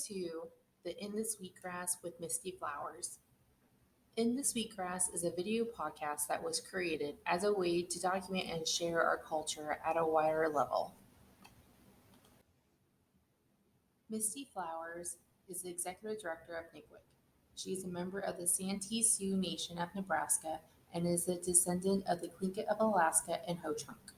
to the In the Sweetgrass with Misty Flowers. In the Sweetgrass is a video podcast that was created as a way to document and share our culture at a wider level. Misty Flowers is the executive director of NCWIC. She is a member of the Santee Sioux Nation of Nebraska and is a descendant of the Tlingit of Alaska and Ho-Chunk.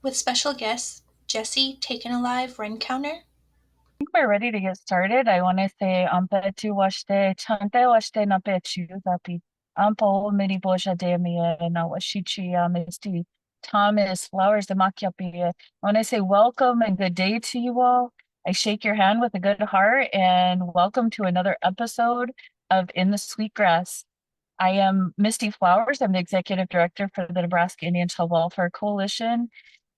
With special guest Jessie taking Alive-Rencountre. I think we're ready to get started. I want to say ampetu washte chante washte na pechu zapi ampo miri bosha de mia na washichi Misty Thomas Flowers de Makiapi. I want to say welcome and good day to you all. I shake your hand with a good heart and welcome to another episode of In the Sweetgrass. I am Misty Flowers. I'm the executive director for the Nebraska Indian Child Welfare Coalition.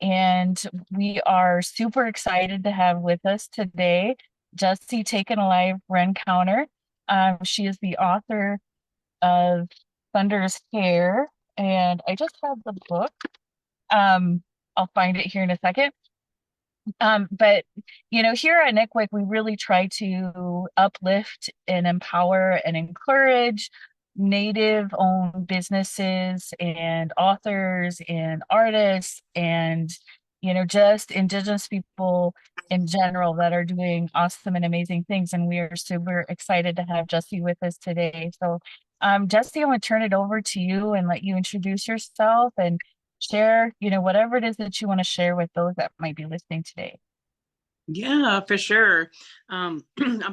And we are super excited to have with us today Jessie taking Alive-Rencountre. She is the author of Thunder's Hair, and I just have the book. I'll find it here in a second. But here at NCWIC, we really try to uplift and empower and encourage Native-owned businesses and authors and artists and just Indigenous people in general that are doing awesome and amazing things. And we are super excited to have Jessie with us today. So Jessie, I'm going to turn it over to you and let you introduce yourself and share whatever it is that you want to share with those that might be listening today. Yeah, for sure. I'm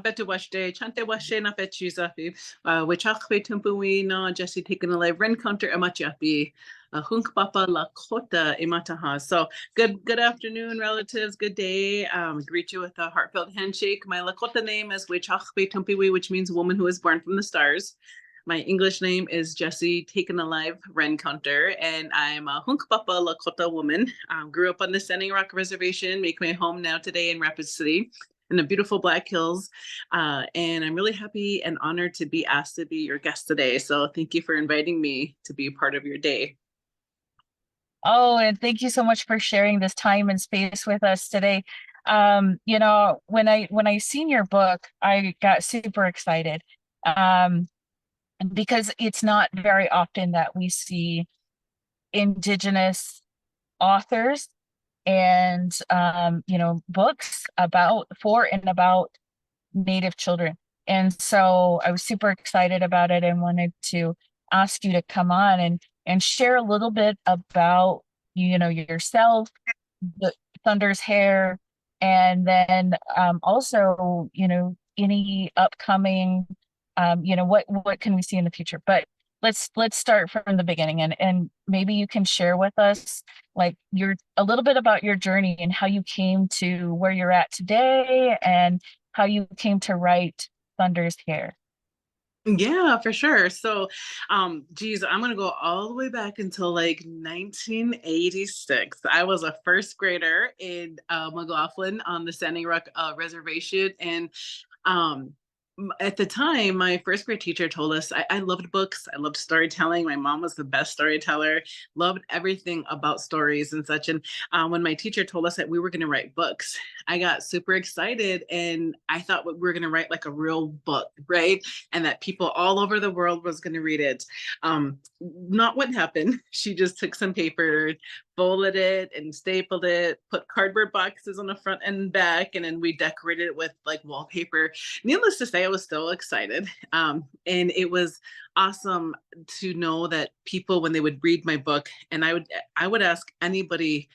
better watch day. Chante washe na pechu zapi. Wechakwe tumpuwi na Jessie taking Alive-Rencountre amachapi. Hunk papa la kota imataha. So good afternoon, relatives. Good day. Greet you with a heartfelt handshake. My Lakota name is Wechakwe tumpuwi, which means woman who is born from the stars. My English name is Jessie taking Alive-Rencountre, and I'm a Hunkpapa Lakota woman. Grew up on the Standing Rock Reservation, make my home now today in Rapid City in the beautiful Black Hills. And I'm really happy and honored to be asked to be your guest today. So thank you for inviting me to be a part of your day. Oh, and thank you so much for sharing this time and space with us today. When I seen your book, I got super excited. Because it's not very often that we see Indigenous authors and books for and about Native children. And so I was super excited about it and wanted to ask you to come on and share a little bit about yourself, the Thunder's Hair, and then also any upcoming what can we see in the future. But let's start from the beginning and maybe you can share with us a little bit about your journey and how you came to where you're at today and how you came to write Thunder's Hair. Yeah, for sure. So, I'm going to go all the way back until 1986. I was a first grader in McLaughlin on the Standing Rock Reservation. And at the time, my first grade teacher told us I loved books. I loved storytelling. My mom was the best storyteller, loved everything about stories and such. And when my teacher told us that we were going to write books, I got super excited. And I thought we were going to write a real book, right? And that people all over the world was going to read it. Not what happened. She just took some paper, folded it and stapled it, put cardboard boxes on the front and back, and then we decorated it with wallpaper. Needless to say, I was still excited. And it was awesome to know that people, when they would read my book, and I would ask anybody,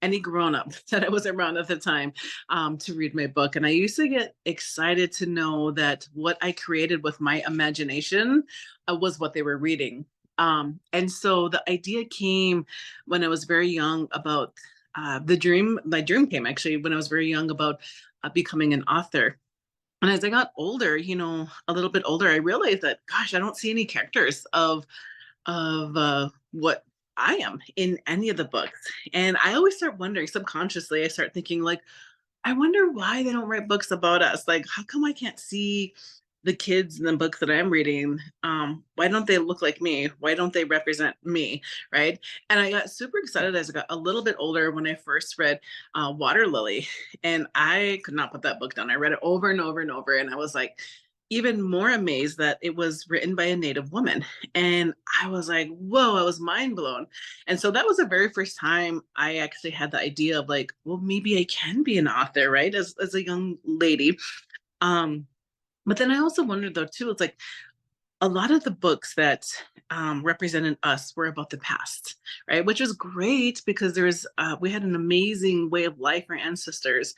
any grown-up that I was around at the time, to read my book. And I used to get excited to know that what I created with my imagination was what they were reading. And so the idea came when I was very young about my dream came actually when I was very young about becoming an author. And as I got older, a little bit older, I realized that, gosh, I don't see any characters of what I am in any of the books. And I always start wondering, subconsciously, I start thinking I wonder why they don't write books about us. How come I can't see the kids in the book that I'm reading, why don't they look like me? Why don't they represent me? Right. And I got super excited as I got a little bit older when I first read Water Lily, and I could not put that book down. I read it over and over and over, and I was like, even more amazed that it was written by a Native woman. And I was like, whoa, I was mind blown. And so that was the very first time I actually had the idea of like, well, maybe I can be an author, right? As a young lady. But then I also wondered though, too, it's like a lot of the books that represented us were about the past, right? Which was great because we had an amazing way of life, our ancestors.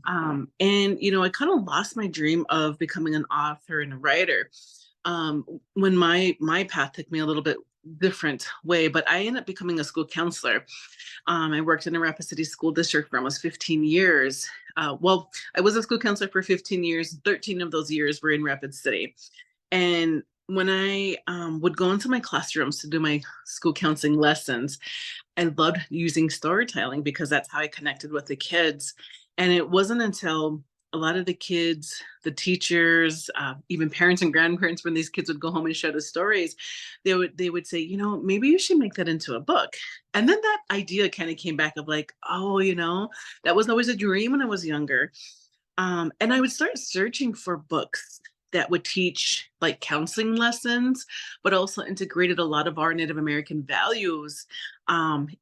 And, I kind of lost my dream of becoming an author and a writer when my path took me a little bit different way, but I ended up becoming a school counselor. I worked in a Rapid City school district for almost 15 years. Well, I was a school counselor for 15 years. 13 of those years were in Rapid City. And when I would go into my classrooms to do my school counseling lessons, I loved using storytelling because that's how I connected with the kids. And it wasn't until a lot of the kids, the teachers, even parents and grandparents, when these kids would go home and share the stories, they would say, maybe you should make that into a book. And then that idea kind of came back of like, oh, that was always a dream when I was younger. And I would start searching for books that would teach like counseling lessons, but also integrated a lot of our Native American values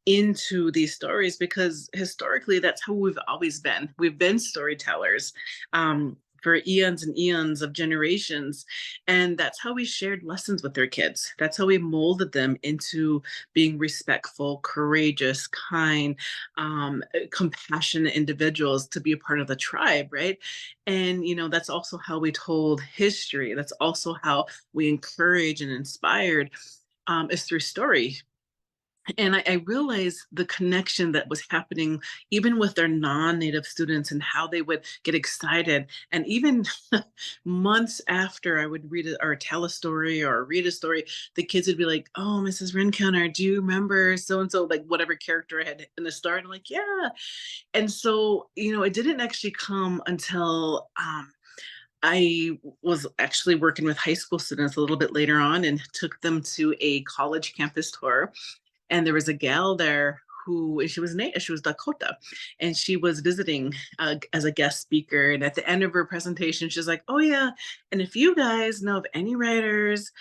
into these stories, because historically that's how we've always been. We've been storytellers for eons and eons of generations. And that's how we shared lessons with their kids. That's how we molded them into being respectful, courageous, kind, compassionate individuals to be a part of the tribe, right? And, that's also how we told history. That's also how we encourage and inspired is through story. And I realized the connection that was happening even with their non-native students and how they would get excited. And even months after I would read it or tell a story or read a story, the kids would be like, oh, Mrs. Rencountre, do you remember so-and-so, like whatever character I had in the story? And I'm like, yeah. And so, it didn't actually come until I was actually working with high school students a little bit later on and took them to a college campus tour. And there was a gal there she was Dakota, and she was visiting as a guest speaker. And at the end of her presentation, she's like, oh yeah, and if you guys know of any writers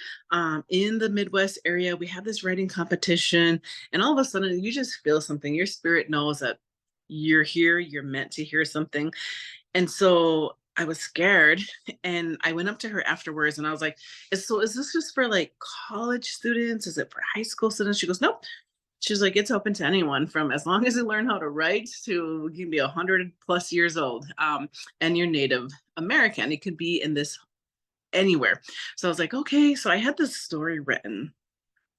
in the Midwest area, we have this writing competition. And all of a sudden you just feel something. Your spirit knows that you're here, you're meant to hear something. And so I was scared, and I went up to her afterwards and I was like, is this just for like college students? Is it for high school students? She goes, nope. She's like, it's open to anyone, from as long as you learn how to write to you can be 100+ years old and you're Native American. It could be in this anywhere. So I was like, okay. So I had this story written,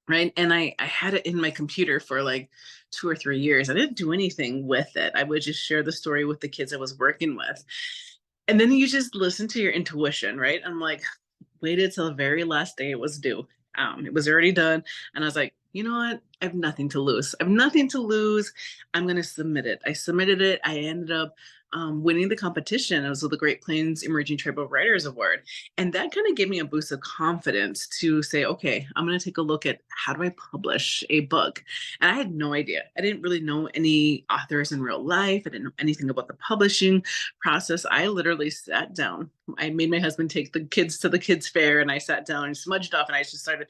right? And I had it in my computer for like 2 or 3 years. I didn't do anything with it. I would just share the story with the kids I was working with. And then you just listen to your intuition, right? I'm like, waited till the very last day it was due. It was already done. And I was like, you know what? I have nothing to lose. I have nothing to lose. I'm going to submit it. I submitted it. I ended up winning the competition. It was the Great Plains Emerging Tribal Writers Award. And that kind of gave me a boost of confidence to say, okay, I'm going to take a look at how do I publish a book? And I had no idea. I didn't really know any authors in real life. I didn't know anything about the publishing process. I literally sat down. I made my husband take the kids to the kids fair, and I sat down and smudged off, and I just started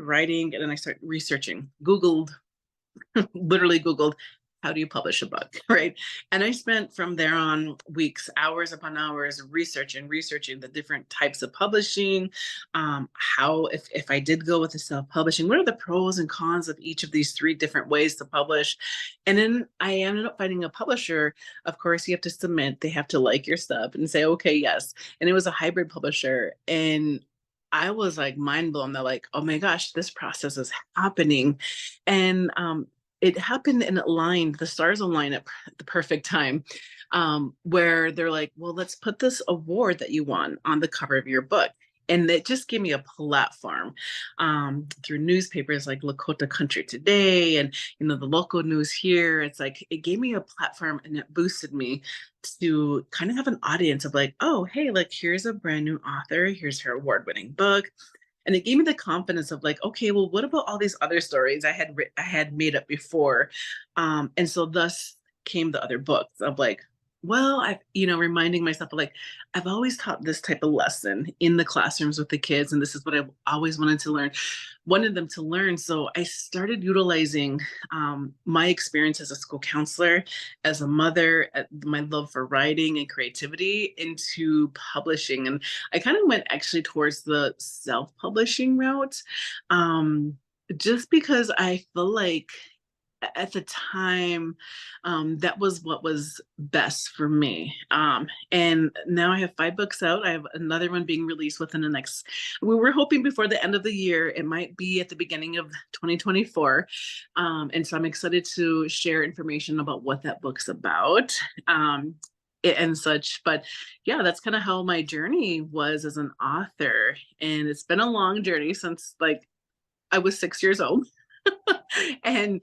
writing, and then I started researching, literally Googled, how do you publish a book, right? And I spent from there on weeks, hours upon hours, researching the different types of publishing, how, if I did go with the self-publishing, what are the pros and cons of each of these 3 different ways to publish? And then I ended up finding a publisher. Of course, you have to submit, they have to like your stuff and say, okay, yes. And it was a hybrid publisher. And I was like mind blown. They're like, oh my gosh, this process is happening. And it happened and it aligned, the stars aligned at the perfect time, where they're like, well, let's put this award that you won on the cover of your book. And it just gave me a platform through newspapers like Lakota Country Today and, you know, the local news here. It's like, it gave me a platform and it boosted me to kind of have an audience of like, oh, hey, like, here's a brand new author. Here's her award-winning book. And it gave me the confidence of like, okay, well, what about all these other stories I had made up before? And so thus came the other books of like, well, I, you know, reminding myself of like, I've always taught this type of lesson in the classrooms with the kids, and this is what I've always wanted them to learn. So I started utilizing my experience as a school counselor, as a mother, my love for writing and creativity into publishing. And I kind of went actually towards the self-publishing route, just because I feel like at the time, that was what was best for me. And now I have 5 books out. I have another one being released within the next, we were hoping before the end of the year. It might be at the beginning of 2024. And so I'm excited to share information about what that book's about. And such. But yeah, that's kind of how my journey was as an author. And it's been a long journey since like I was 6 years old. and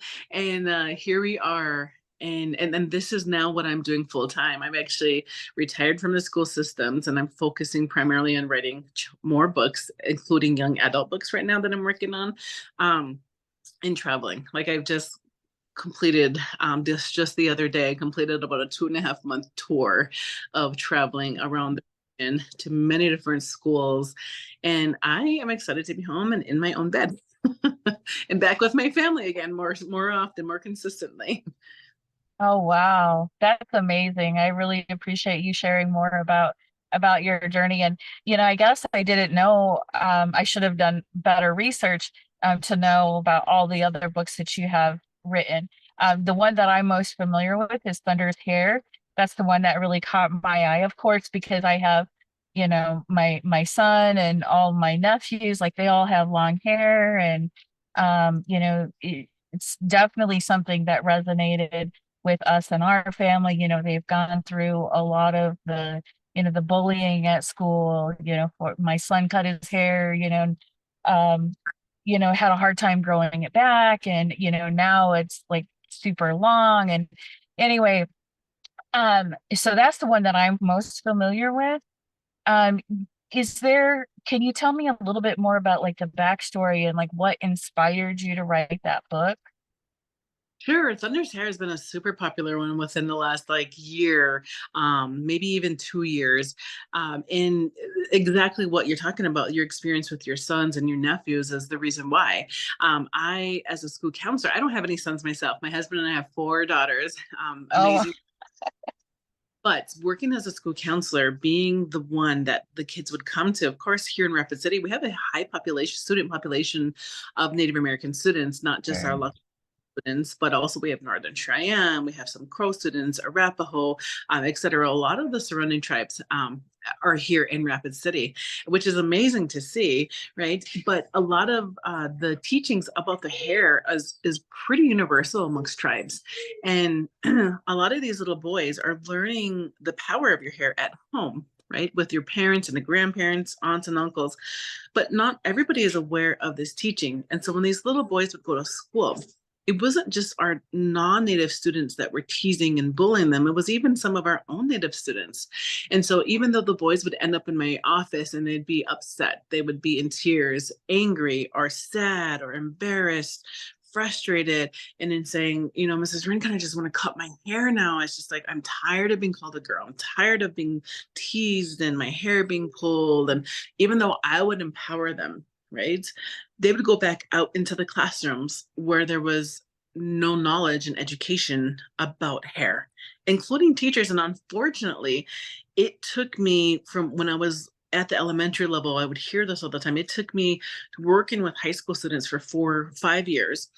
here we are, and this is now what I'm doing full time. I'm actually retired from the school systems, and I'm focusing primarily on writing more books, including young adult books right now that I'm working on, and traveling. Like I've just completed just the other day, I completed about a 2.5 month tour of traveling around to many different schools, and I am excited to be home and in my own bed. And back with my family again, more often, more consistently. Oh, wow. That's amazing. I really appreciate you sharing more about your journey. And, you know, I guess I didn't know, I should have done better research to know about all the other books that you have written. The one that I'm most familiar with is Thunder's Hair. That's the one that really caught my eye, of course, because I have, you know, my son and all my nephews, like they all have long hair, and you know, it's definitely something that resonated with us and our family. You know, they've gone through a lot of the, you know, the bullying at school. You know, for my son cut his hair, um, you know, had a hard time growing it back, and you know, now it's like super long. And anyway, so that's the one that I'm most familiar with. Um, can you tell me a little bit more about like the backstory and like what inspired you to write that book? Sure. Thunder's Hair has been a super popular one within the last like year, maybe even 2 years. And exactly what you're talking about, your experience with your sons and your nephews is the reason why. I, as a school counselor, I don't have any sons myself. My husband and I have 4 daughters. Oh, Amazing. But working as a school counselor, being the one that the kids would come to, of course, here in Rapid City, we have a high student population of Native American students, not just our sure. local students, but also we have Northern Cheyenne, we have some Crow students, Arapaho, et cetera. A lot of the surrounding tribes are here in Rapid City, which is amazing to see, right? But a lot of the teachings about the hair is pretty universal amongst tribes. And a lot of these little boys are learning the power of your hair at home, right? With your parents and the grandparents, aunts and uncles. But not everybody is aware of this teaching. And so when these little boys would go to school, it wasn't just our non-native students that were teasing and bullying them. It was even some of our own native students. And so even though the boys would end up in my office and they'd be upset, they would be in tears, angry or sad or embarrassed, frustrated, and then saying, you know, Mrs. Rincon, I just want to cut my hair now. It's just like, I'm tired of being called a girl. I'm tired of being teased and my hair being pulled. And even though I would empower them, right, they would go back out into the classrooms where there was no knowledge and education about hair, including teachers. And unfortunately, it took me from when I was at the elementary level, I would hear this all the time. It took me working with high school students for 4 or 5 years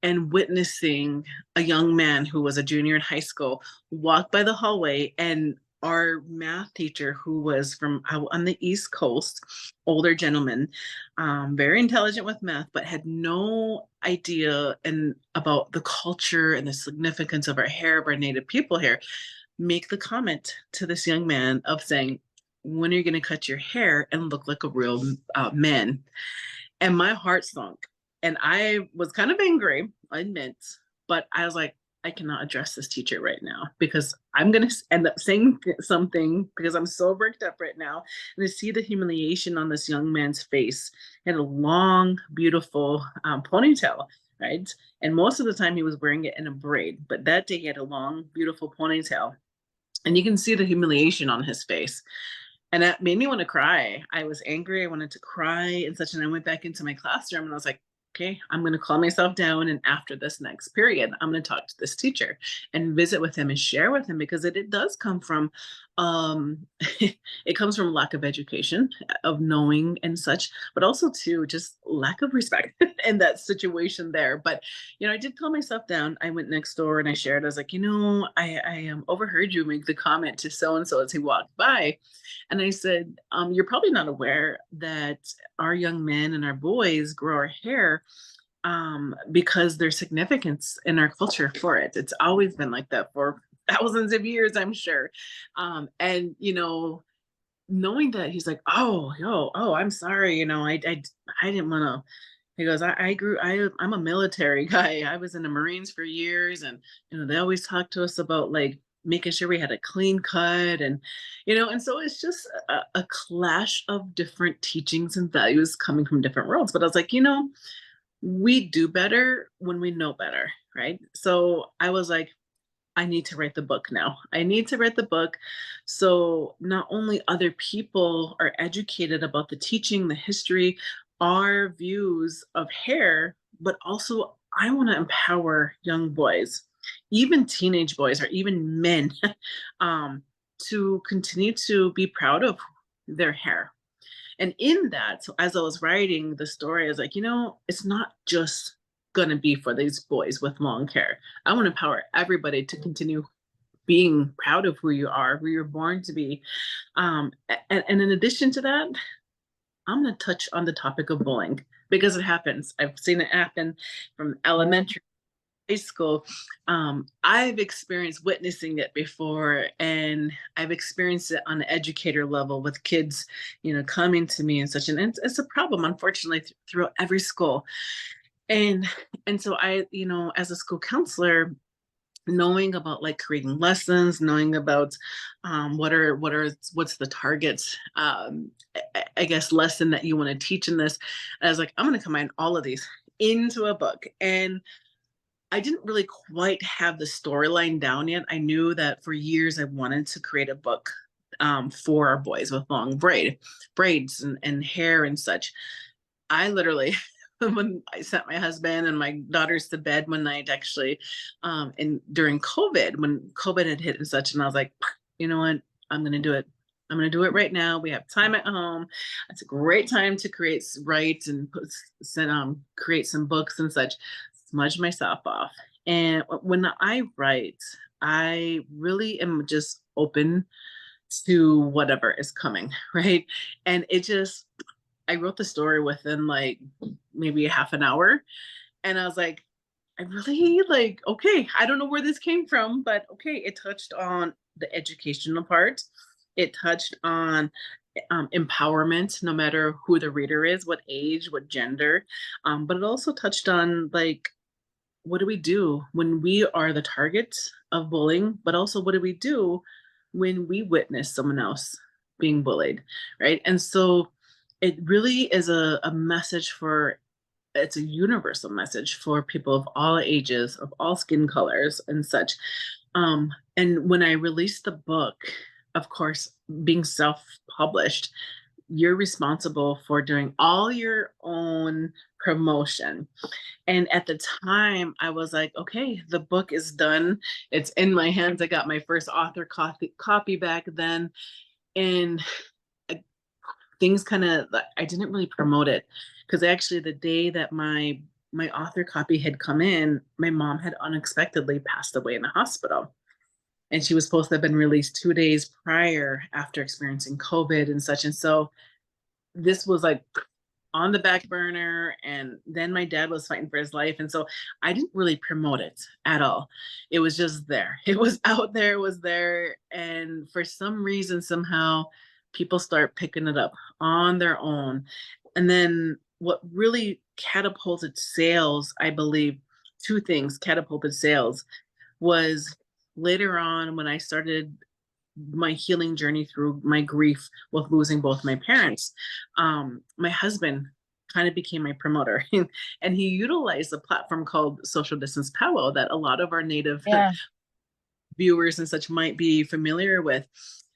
and witnessing a young man who was a junior in high school walk by the hallway, and our math teacher, who was from out on the East Coast, older gentleman, very intelligent with math, but had no idea about the culture and the significance of our hair, of our Native people hair, make the comment to this young man of saying, when are you going to cut your hair and look like a real man? And my heart sunk. And I was kind of angry, I admit, but I was like, I cannot address this teacher right now because I'm going to end up saying something because I'm so worked up right now. And to see the humiliation on this young man's face, he had a long, beautiful ponytail, right? And most of the time he was wearing it in a braid, but that day he had a long, beautiful ponytail. And you can see the humiliation on his face. And that made me want to cry. I was angry. I wanted to cry and such. And I went back into my classroom and I was like, okay, I'm going to calm myself down. And after this next period, I'm going to talk to this teacher and visit with him and share with him because it does come from, it comes from lack of education, of knowing and such, but also too, just lack of respect in that situation there. But, you know, I did calm myself down. I went next door and I shared, I was like, you know, I overheard you make the comment to so-and-so as he walked by. And I said, you're probably not aware that our young men and our boys grow our hair because there's significance in our culture for it. It's always been like that for thousands of years, I'm sure. And, you know, knowing that, he's like, I'm sorry. You know, I didn't want to. He goes, I'm a military guy. I was in the Marines for years. And, you know, they always talk to us about like making sure we had a clean cut and, you know, and so it's just a clash of different teachings and values coming from different worlds. But I was like, you know, we do better when we know better, right? So I was like, I need to write the book now. I need to write the book so not only other people are educated about the teaching, the history, our views of hair, but also I want to empower young boys, even teenage boys or even men, to continue to be proud of their hair. And in that, so as I was writing the story, I was like, you know, it's not just going to be for these boys with long hair. I want to empower everybody to continue being proud of who you are, who you're born to be. And in addition to that, I'm going to touch on the topic of bullying because it happens. I've seen it happen from elementary, high school. I've experienced witnessing it before, and I've experienced it on the educator level with kids, you know, coming to me and such. And it's a problem, unfortunately, throughout every school. And so I, you know, as a school counselor, knowing about like creating lessons, knowing about what's the targets, I guess, lesson that you want to teach in this. I was like, I'm going to combine all of these into a book. And I didn't really quite have the storyline down yet. I knew that for years I wanted to create a book for our boys with long braids and hair and such. I literally when I sent my husband and my daughters to bed one night, actually, and during COVID, when COVID had hit and such, and I was like, you know what, I'm going to do it. I'm going to do it right now. We have time at home. It's a great time to write and create some books and such, smudge myself off. And when I write, I really am just open to whatever is coming, right? And I wrote the story within like maybe a half an hour. And I was like, I really like, okay, I don't know where this came from, but okay, it touched on the educational part. It touched on empowerment, no matter who the reader is, what age, what gender. But it also touched on like, what do we do when we are the target of bullying? But also, what do we do when we witness someone else being bullied, right? And so it really is a message it's a universal message for people of all ages, of all skin colors and such. And when I released the book, of course, being self-published, you're responsible for doing all your own promotion. And at the time, I was like, okay, the book is done. It's in my hands. I got my first author copy back then. And things kind of, I didn't really promote it because actually the day that my author copy had come in, my mom had unexpectedly passed away in the hospital. And she was supposed to have been released 2 days prior after experiencing COVID and such. And so this was like on the back burner. And then my dad was fighting for his life. And so I didn't really promote it at all. It was just there. It was out there, it was there. And for some reason, somehow, people start picking it up on their own. And then what really catapulted sales, I believe, two things catapulted sales was later on when I started my healing journey through my grief with losing both my parents. My husband kind of became my promoter and he utilized a platform called Social Distance Powwow that a lot of our native Yeah. viewers and such might be familiar with.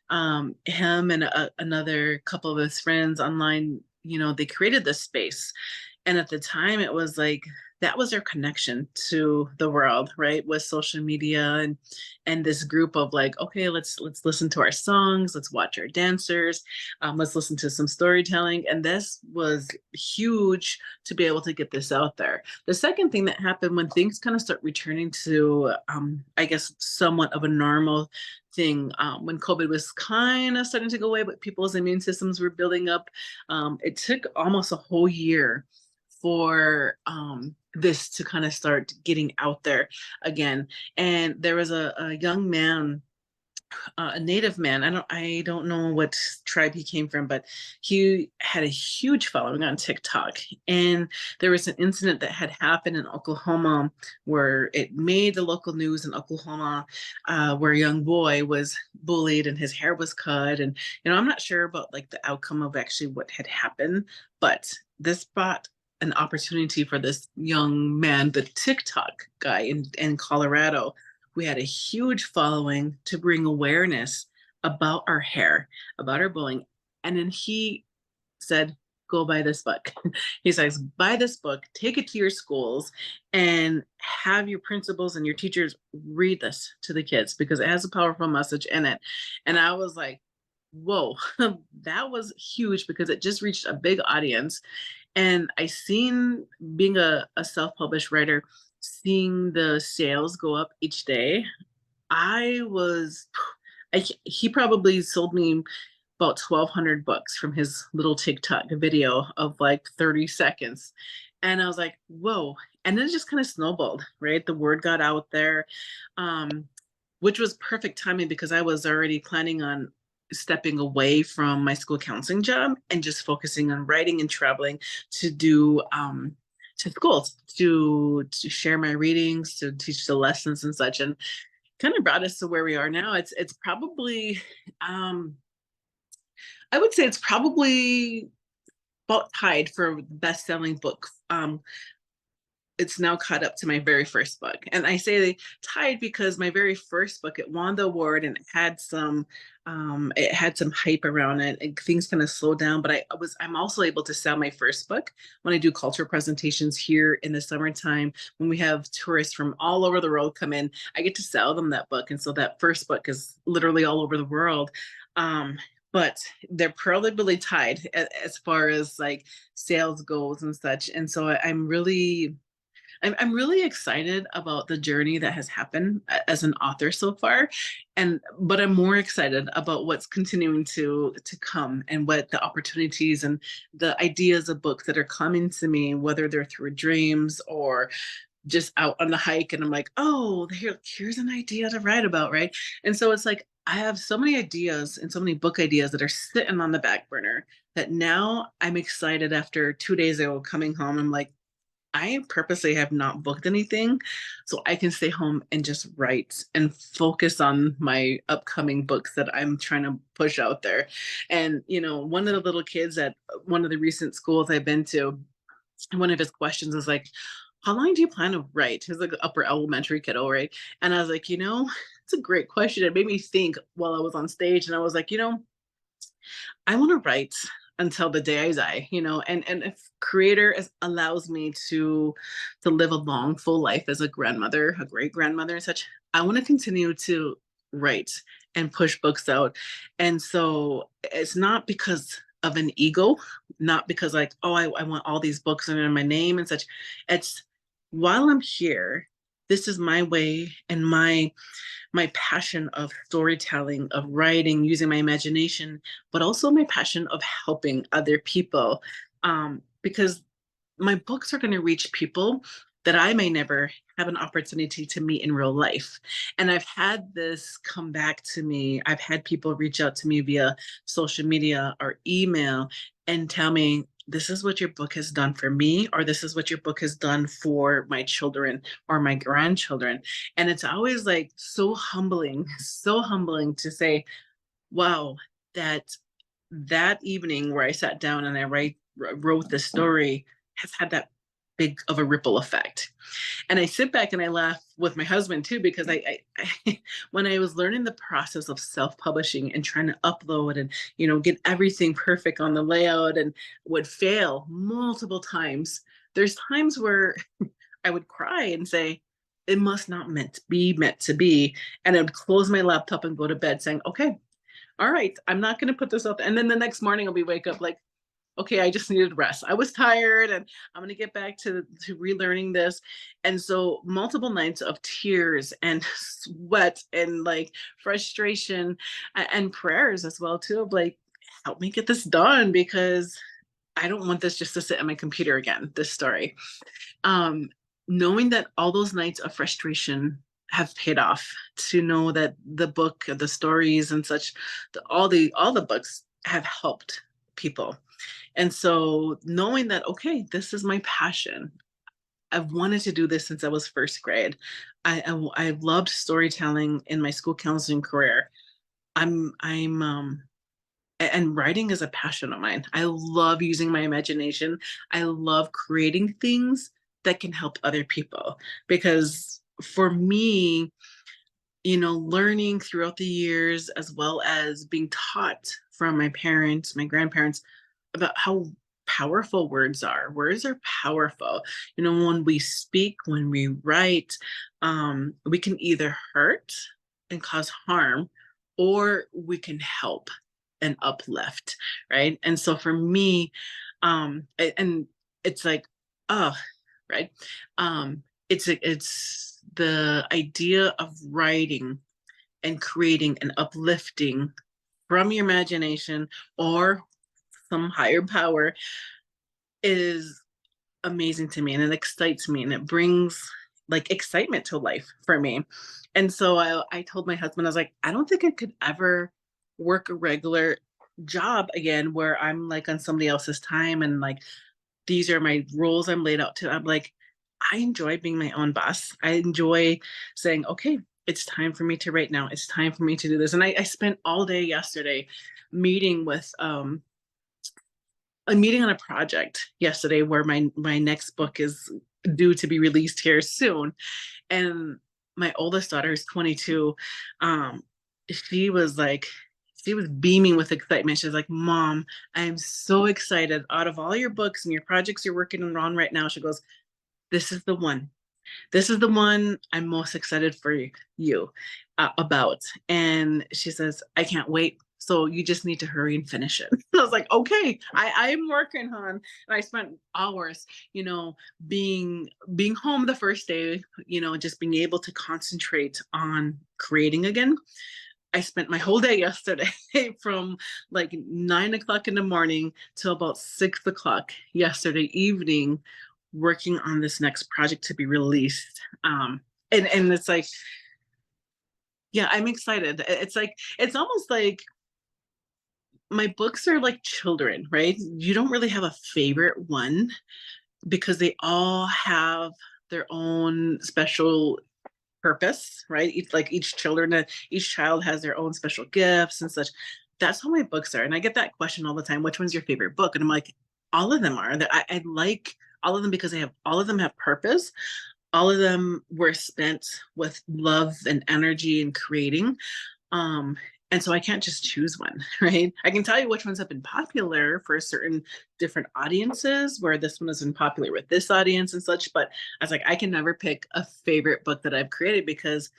Him and another couple of his friends online, they created this space. And at the time, it was like that was their connection to the world, right? With social media and this group of like, okay, let's listen to our songs, let's watch our dancers, let's listen to some storytelling. And this was huge to be able to get this out there. The second thing that happened when things kind of start returning to, I guess, somewhat of a normal thing, when COVID was kind of starting to go away, but people's immune systems were building up. It took almost a whole year for this to kind of start getting out there again. And there was a young man, a native man. I don't know what tribe he came from, but he had a huge following on TikTok. And there was an incident that had happened in Oklahoma where it made the local news in Oklahoma, where a young boy was bullied and his hair was cut. And I'm not sure about like the outcome of actually what had happened, but this brought an opportunity for this young man, the TikTok guy in Colorado. We had a huge following to bring awareness about our hair, about our bullying. And then he said, go buy this book. He says, buy this book, take it to your schools, and have your principals and your teachers read this to the kids because it has a powerful message in it. And I was like, whoa, that was huge because it just reached a big audience. And I seen, being a self-published writer, seeing the sales go up each day. He probably sold me about 1,200 books from his little TikTok video of like 30 seconds. And I was like, whoa. And then it just kind of snowballed, right? The word got out there, which was perfect timing because I was already planning on stepping away from my school counseling job and just focusing on writing and traveling to do to schools to share my readings, to teach the lessons and such, and kind of brought us to where we are now. It's probably I would say it's probably about tied for best-selling book. It's now caught up to my very first book. And I say they tied because my very first book, it won the award and it had some hype around it and things kind of slowed down. But I'm also able to sell my first book when I do cultural presentations here in the summertime. When we have tourists from all over the world come in, I get to sell them that book. And so that first book is literally all over the world. But they're probably tied as far as like sales goals and such. And so I'm really excited about the journey that has happened as an author so far, but I'm more excited about what's continuing to come and what the opportunities and the ideas of books that are coming to me, whether they're through dreams or just out on the hike, and I'm like, oh, here's an idea to write about, right? And so it's like I have so many ideas and so many book ideas that are sitting on the back burner that now I'm excited. After 2 days ago coming home, I'm like, I purposely have not booked anything so I can stay home and just write and focus on my upcoming books that I'm trying to push out there. And, one of the little kids at one of the recent schools I've been to, one of his questions is like, how long do you plan to write? He's like an upper elementary kiddo, right? And I was like, it's a great question. It made me think while I was on stage, and I was like, I want to write until the day I die, and if creator allows me to live a long, full life as a grandmother, a great grandmother and such, I want to continue to write and push books out. And so it's not because of an ego, not because like, oh, I want all these books under my name and such. It's while I'm here, this is my way and my passion of storytelling, of writing, using my imagination, but also my passion of helping other people. Because my books are going to reach people that I may never have an opportunity to meet in real life. And I've had this come back to me. I've had people reach out to me via social media or email and tell me, this is what your book has done for me, or this is what your book has done for my children or my grandchildren. And it's always like so humbling to say, wow, that evening where I sat down and I wrote the story has had that big of a ripple effect. And I sit back and I laugh with my husband too, because I when I was learning the process of self-publishing and trying to upload and, get everything perfect on the layout and would fail multiple times, there's times where I would cry and say, it must not meant to be. And I would close my laptop and go to bed saying, okay, all right, I'm not going to put this up. And then the next morning I'll wake up like, okay, I just needed rest. I was tired and I'm going to get back to relearning this. And so multiple nights of tears and sweat and like frustration and prayers as well too, of like, help me get this done, because I don't want this just to sit on my computer again, this story. Knowing that all those nights of frustration have paid off, to know that the book, the stories and such, all the books have helped people. And so knowing that, okay, this is my passion. I've wanted to do this since I was first grade. I loved storytelling in my school counseling career. And writing is a passion of mine. I love using my imagination. I love creating things that can help other people, because for me, learning throughout the years, as well as being taught from my parents, my grandparents, about how powerful words are. Words are powerful. When we speak, when we write, we can either hurt and cause harm, or we can help and uplift, right? And so for me, and it's like, oh, right. It's the idea of writing and creating and uplifting from your imagination or some higher power is amazing to me, and it excites me, and it brings like excitement to life for me. And so I told my husband, I was like, I don't think I could ever work a regular job again where I'm like on somebody else's time and like these are my roles I'm laid out to. I'm like, I enjoy being my own boss. I enjoy saying, okay, it's time for me to write now. It's time for me to do this. And I spent all day yesterday meeting with a meeting on a project yesterday where my next book is due to be released here soon. And my oldest daughter is 22. She was beaming with excitement. She was like, Mom, I'm so excited. Out of all your books and your projects you're working on right now, she goes, this is the one. This is the one I'm most excited for you about. And she says, I can't wait. So you just need to hurry and finish it. I was like, okay, I'm working on. And I spent hours, being home the first day, just being able to concentrate on creating again. I spent my whole day yesterday from like 9 o'clock in the morning till about 6 o'clock yesterday evening, working on this next project to be released. And it's like, yeah, I'm excited. It's almost like my books are like children, right? You don't really have a favorite one because they all have their own special purpose, right? Each child has their own special gifts and such. That's how my books are. And I get that question all the time, which one's your favorite book? And I'm like, all of them are. That I like all of them because all of them have purpose. All of them were spent with love and energy and creating. And so I can't just choose one, right? I can tell you which ones have been popular for certain different audiences, where this one has been popular with this audience and such. But I was like, I can never pick a favorite book that I've created because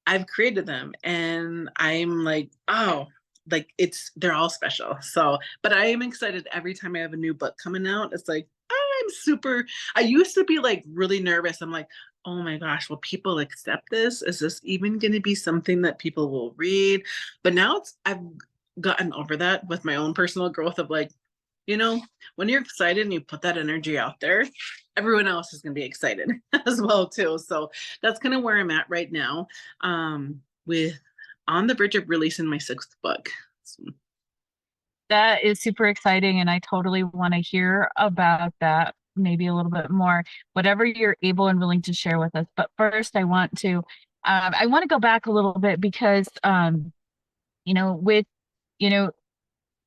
I've created them. And I'm like, oh, like they're all special. So, but I am excited every time I have a new book coming out. It's like, I used to be like really nervous. I'm like, oh my gosh, will people accept this? Is this even going to be something that people will read? But now I've gotten over that with my own personal growth of like, when you're excited and you put that energy out there, everyone else is going to be excited as well too. So that's kind of where I'm at right now, with on the verge of releasing my 6th book. So, That is super exciting, and I totally want to hear about that maybe a little bit more, whatever you're able and willing to share with us. But first, I want to go back a little bit because, with, you know,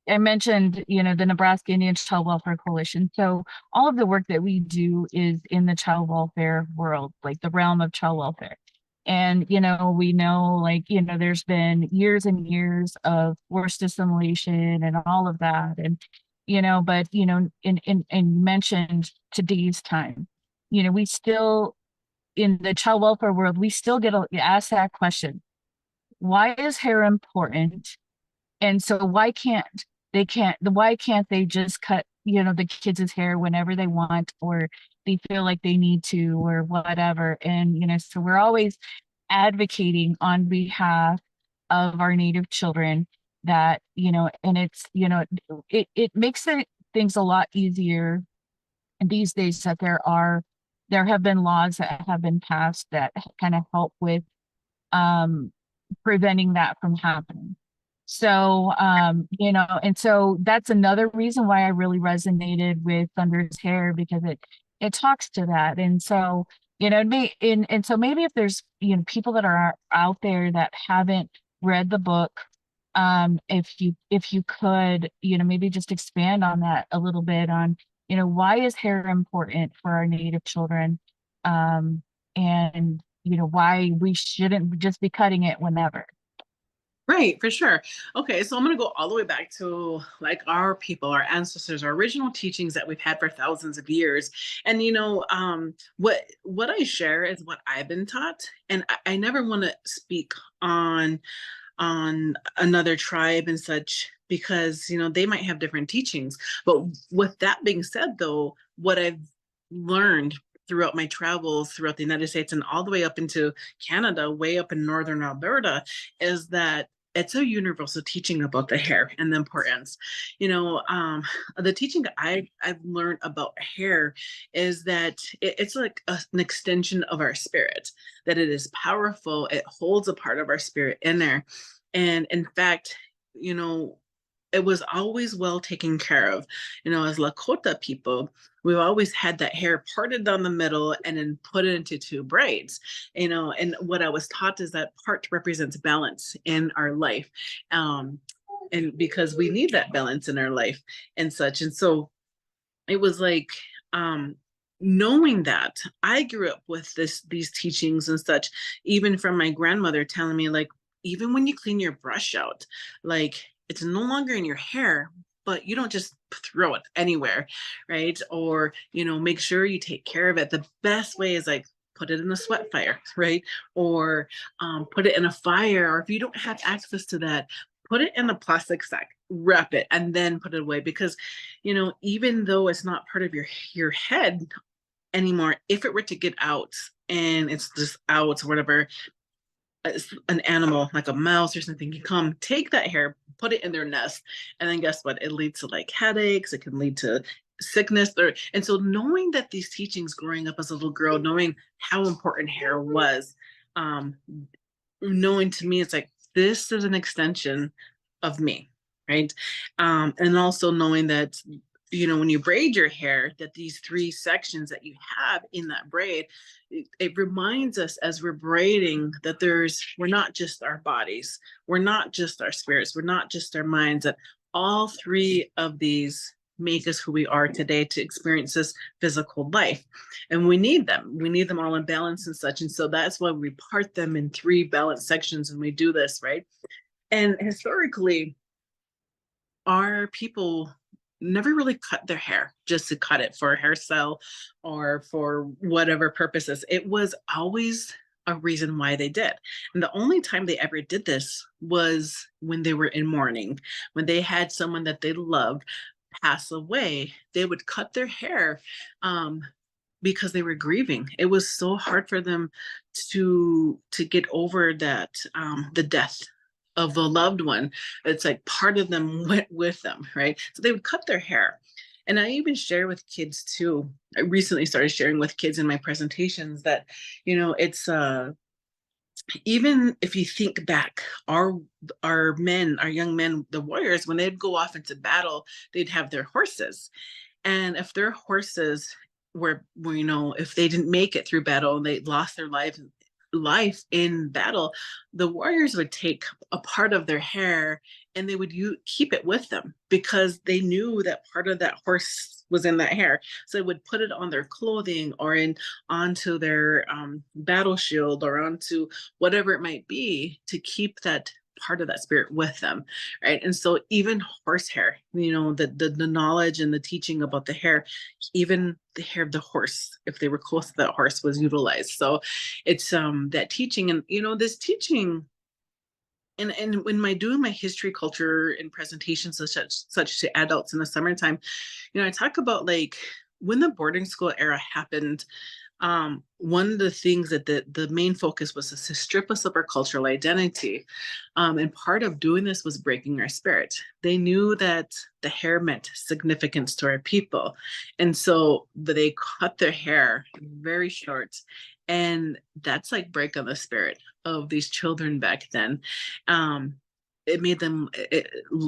I mentioned, the Nebraska Indian Child Welfare Coalition. So all of the work that we do is in the child welfare world, like the realm of child welfare. And, we know, like, there's been years and years of forced assimilation and all of that. And, but, and you mentioned today's time, we still, in the child welfare world, we still get asked that question. Why is hair important? And so why can't they just cut, the kids' hair whenever they want, or they feel like they need to, or whatever. And, so we're always advocating on behalf of our Native children that, and it's, it makes things a lot easier these days that there have been laws that have been passed that kind of help with um preventing that from happening. So, and so that's another reason why I really resonated with Thunder's Hair, because it talks to that. And so, and so maybe if there's, people that are out there that haven't read the book, if you could, maybe just expand on that a little bit on, why is hair important for our Native children? And why we shouldn't just be cutting it whenever. right, for sure. Okay, so I'm going to go all the way back to like our people, our ancestors, our original teachings that we've had for thousands of years. And what I share is what I've been taught, and I never want to speak on another tribe and such, because they might have different teachings. But with that being said, though, what I've learned throughout my travels throughout the United States and all the way up into Canada, way up in northern Alberta, is that it's a universal teaching about the hair and the importance. The teaching that I've learned about hair is that it's like an extension of our spirit, that it is powerful. It holds a part of our spirit in there. And in fact, it was always well taken care of. As Lakota people, we've always had that hair parted down the middle and then put it into 2 braids. And what I was taught is that part represents balance in our life. And because we need that balance in our life and such. And so it was like, knowing that I grew up with these teachings and such, even from my grandmother telling me, like, even when you clean your brush out, like, it's no longer in your hair, but you don't just throw it anywhere, right? Or, make sure you take care of it. The best way is like, put it in a sweat fire, right? Or put it in a fire. Or if you don't have access to that, put it in a plastic sack, wrap it, and then put it away. Because, even though it's not part of your head anymore, if it were to get out and it's just out or whatever, an animal like a mouse or something can come take that hair, put it in their nest, and then guess what? It leads to like headaches. It can lead to sickness. And so knowing that these teachings growing up as a little girl, knowing how important hair was, knowing to me, it's like, this is an extension of me, right? And also knowing that, when you braid your hair, that these 3 sections that you have in that braid, it reminds us as we're braiding that we're not just our bodies, we're not just our spirits, we're not just our minds, that all 3 of these make us who we are today to experience this physical life. And we need them. We need them all in balance and such. And so that's why we part them in 3 balanced sections and we do this, right? And historically, our people never really cut their hair just to cut it for a hair sale or for whatever purposes. It was always a reason why they did. And the only time they ever did this was when they were in mourning, when they had someone that they loved pass away. They would cut their hair because they were grieving. It was so hard for them to get over that, the death of a loved one. It's like part of them went with them, right? So they would cut their hair. And I even share with kids too. I recently started sharing with kids in my presentations that, it's even if you think back, our men, our young men, the warriors, when they'd go off into battle, they'd have their horses. And if their horses were if they didn't make it through battle and they lost their life in battle, the warriors would take a part of their hair and they would keep it with them because they knew that part of that horse was in that hair. So they would put it on their clothing or onto their battle shield or onto whatever it might be to keep that part of that spirit with them, right? And so even horsehair, the knowledge and the teaching about the hair, even the hair of the horse, if they were close to that horse, was utilized. So it's that teaching, and this teaching, and when I doing my history, culture, and presentations such to adults in the summertime, I talk about like when the boarding school era happened. One of the things that the main focus was to strip us of our cultural identity. And part of doing this was breaking our spirit. They knew that the hair meant significance to our people. And so they cut their hair very short. And that's like breaking the spirit of these children back then. It made them,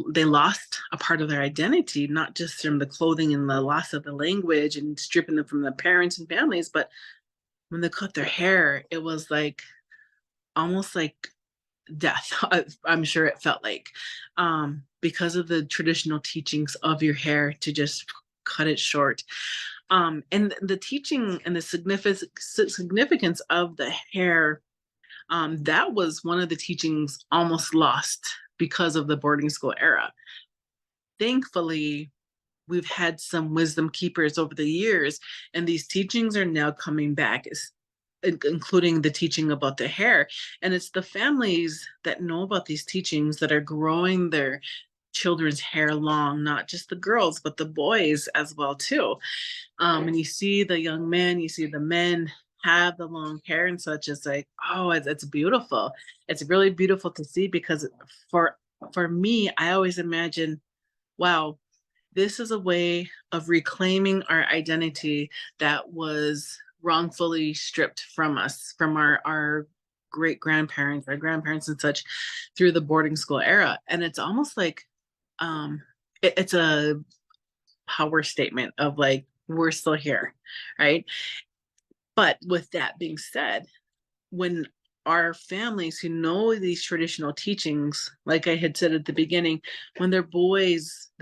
they lost a part of their identity, not just from the clothing and the loss of the language and stripping them from the parents and families, but when they cut their hair, it was like almost like death. I'm sure it felt like, because of the traditional teachings of your hair to just cut it short. And the teaching and the significance of the hair, that was one of the teachings almost lost because of the boarding school era. Thankfully, we've had some wisdom keepers over the years, and these teachings are now coming back, including the teaching about the hair. And it's the families that know about these teachings that are growing their children's hair long, not just the girls, but the boys as well too. And you see the young men, you see the men have the long hair and such. It's like, oh, it's beautiful. It's really beautiful to see, because for me, I always imagine, wow, this is a way of reclaiming our identity that was wrongfully stripped from us, from our great grandparents, our grandparents and such, through the boarding school era. And it's almost like it's a power statement of like, we're still here, right? But with that being said, when our families who know these traditional teachings, like I had said at the beginning, when their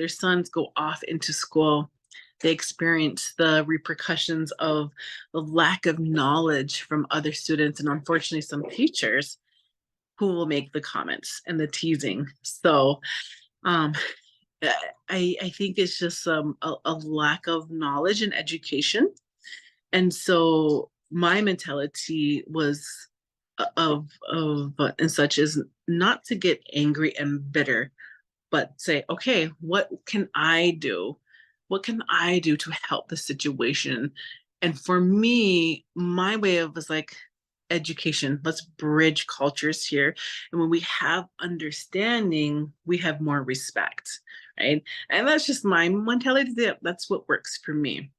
sons go off into school, they experience the repercussions of the lack of knowledge from other students, and unfortunately some teachers who will make the comments and the teasing. So I think it's just a lack of knowledge and education. And so my mentality was of and such is not to get angry and bitter, but say, okay, what can I do? What can I do to help the situation? And for me, my way of was like education. Let's bridge cultures here. And when we have understanding, we have more respect, right? And that's just my mentality. That's what works for me.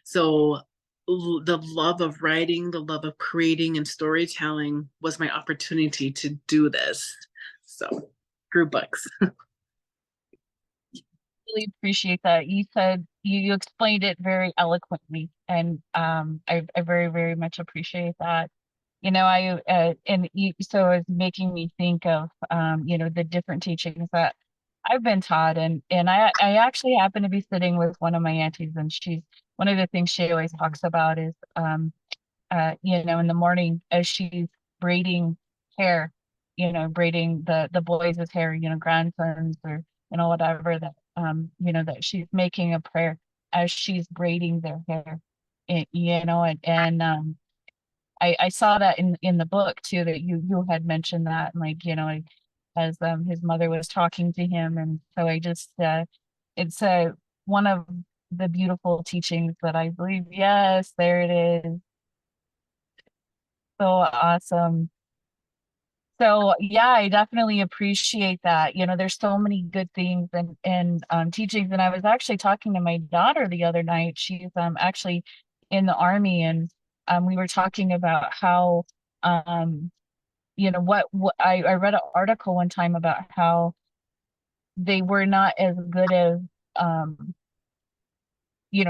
So the love of writing, the love of creating and storytelling was my opportunity to do this. So through books. Really appreciate that. You said you explained it very eloquently, and I very, very much appreciate that. So it's making me think of the different teachings that I've been taught, and I actually happen to be sitting with one of my aunties, and she's one of the things she always talks about is in the morning as she's braiding hair, braiding the boys' hair, grandsons or whatever, that that she's making a prayer as she's braiding their hair. And I saw that in the book too, that you had mentioned that, and like, as his mother was talking to him. And so I just it's one of the beautiful teachings that I believe. Yes, there it is. So awesome. So yeah, I definitely appreciate that. There's so many good things and teachings. And I was actually talking to my daughter the other night. She's actually in the army, and we were talking about how what I read an article one time about how they were not as good as um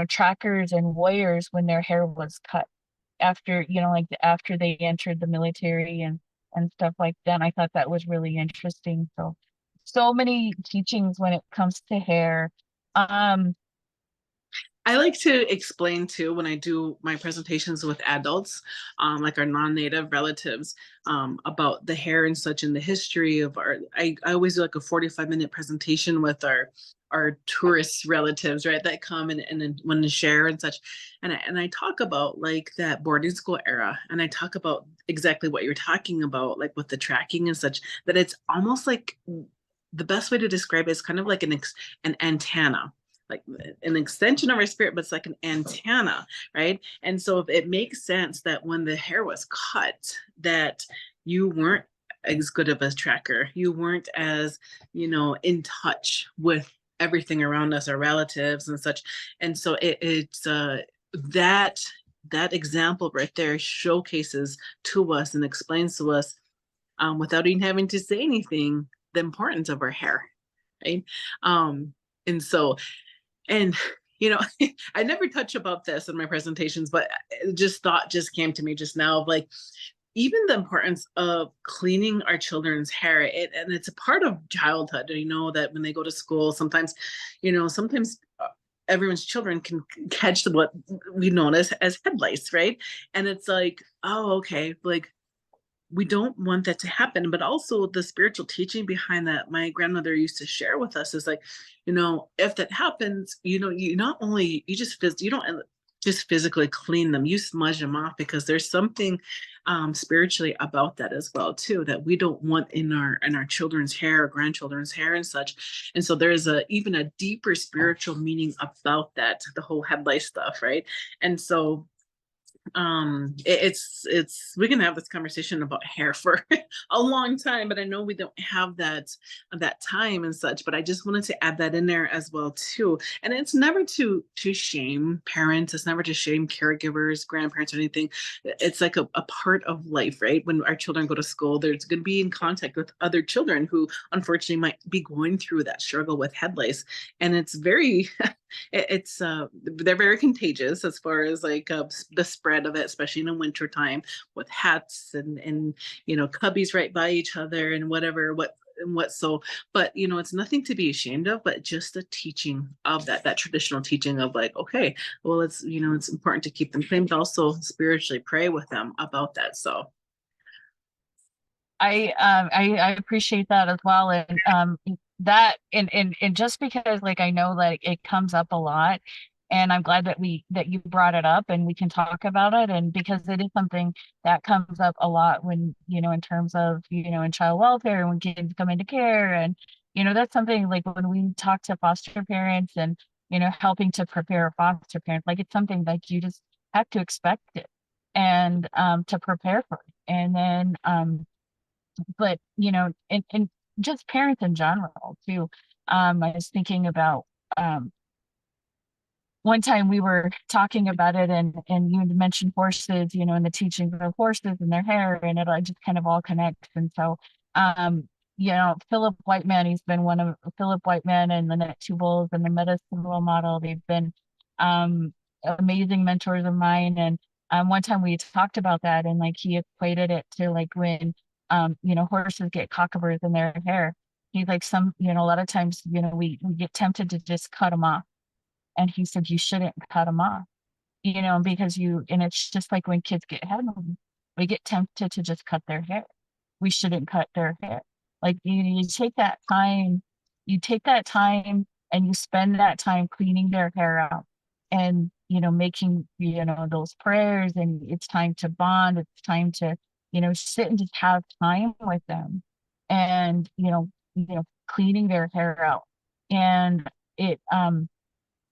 trackers and warriors when their hair was cut after, like after they entered the military and stuff like that. And I thought that was really interesting. So many teachings when it comes to hair. Um, I like to explain too when I do my presentations with adults, like our non-native relatives, about the hair and such and the history of our. I always do like a 45-minute presentation with our tourist relatives, right, that come and want to share and such, and I talk about like that boarding school era, and I talk about exactly what you're talking about, like with the tracking and such. That it's almost like the best way to describe it is kind of like an antenna, like an extension of our spirit, but it's like an antenna, right? And so if it makes sense that when the hair was cut, that you weren't as good of a tracker, you weren't as, in touch with everything around us, our relatives and such. And so it's that that example right there showcases to us and explains to us, without even having to say anything, the importance of our hair, right? And so, and I never touch about this in my presentations, but just thought just came to me just now of like even the importance of cleaning our children's hair. And it's a part of childhood. That when they go to school, sometimes everyone's children can catch what we notice as head lice, right? And it's like, oh, okay, like we don't want that to happen. But also the spiritual teaching behind that my grandmother used to share with us is like, if that happens, you not only you don't just physically clean them, you smudge them off, because there's something spiritually about that as well too, that we don't want in our children's hair or grandchildren's hair and such. And so there's even a deeper spiritual meaning about that, the whole head lice stuff, right? And so it's we can have this conversation about hair for a long time, but I know we don't have that time and such. But I just wanted to add that in there as well too. And it's never to shame parents, it's never to shame caregivers, grandparents, or anything. It's like a part of life, right? When our children go to school, there's going to be in contact with other children who unfortunately might be going through that struggle with head lice. And it's very it's they're very contagious as far as like the spread of it, especially in the winter time, with hats and cubbies right by each other and what so. But it's nothing to be ashamed of, but just the teaching of that traditional teaching of like, okay, well, it's important to keep them clean, but also spiritually pray with them about that. So I appreciate that as well. And that and just because like I know like it comes up a lot, and I'm glad that you brought it up and we can talk about it. And because it is something that comes up a lot when, in terms of, in child welfare and when kids come into care. And that's something like when we talk to foster parents and helping to prepare foster parents, like it's something like you just have to expect it and to prepare for it. And then but and just parents in general too. I was thinking about one time we were talking about it, and you had mentioned horses, and the teaching of horses and their hair, and it just kind of all connects. And so Philip Whiteman, he's been one of Philip Whiteman and Lynette Two Bulls and the medicine role model. They've been amazing mentors of mine. And one time we talked about that, and like he equated it to like when horses get cockaburs in their hair. He's like a lot of times, we get tempted to just cut them off. And he said, you shouldn't cut them off, because and it's just like when kids get head wounds, we get tempted to just cut their hair. We shouldn't cut their hair. Like you take that time and you spend that time cleaning their hair out and, making, those prayers, and it's time to bond. It's time to, sit and just have time with them and, cleaning their hair out. And it,